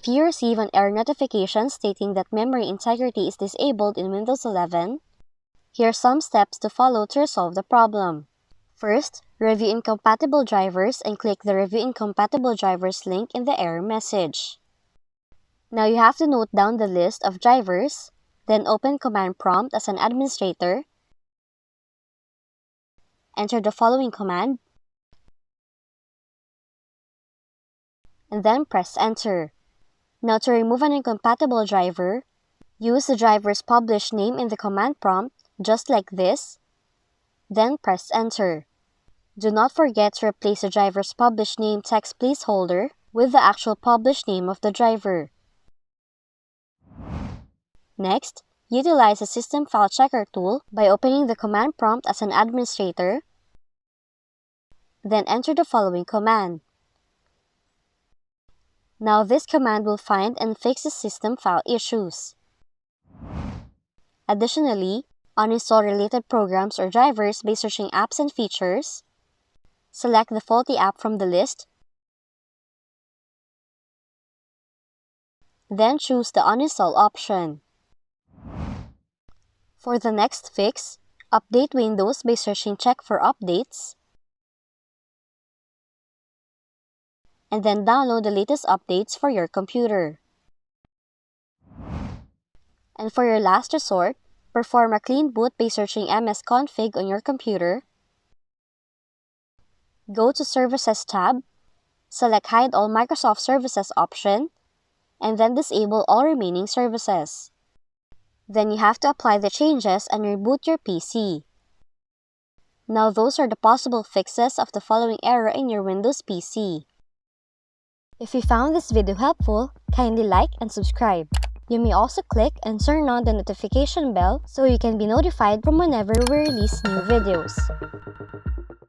If you receive an error notification stating that memory integrity is disabled in Windows 11, here are some steps to follow to resolve the problem. First, review incompatible drivers and click the Review Incompatible Drivers link in the error message. Now you have to note down the list of drivers, then open Command Prompt as an administrator. Enter the following command, and then press Enter. Now to remove an incompatible driver, use the driver's published name in the command prompt, just like this, then press Enter. Do not forget to replace the driver's published name text placeholder with the actual published name of the driver. Next, utilize the System File Checker tool by opening the command prompt as an administrator, then enter the following command. Now this command will find and fix the system file issues. Additionally, uninstall related programs or drivers by searching Apps and Features. Select the faulty app from the list. Then choose the Uninstall option. For the next fix, update Windows by searching Check for Updates, and then download the latest updates for your computer. And for your last resort, perform a clean boot by searching msconfig on your computer. Go to Services tab, select Hide All Microsoft Services option, and then disable all remaining services. Then you have to apply the changes and reboot your PC. Now those are the possible fixes of the following error in your Windows PC. If you found this video helpful, kindly like and subscribe. You may also click and turn on the notification bell so you can be notified from whenever we release new videos.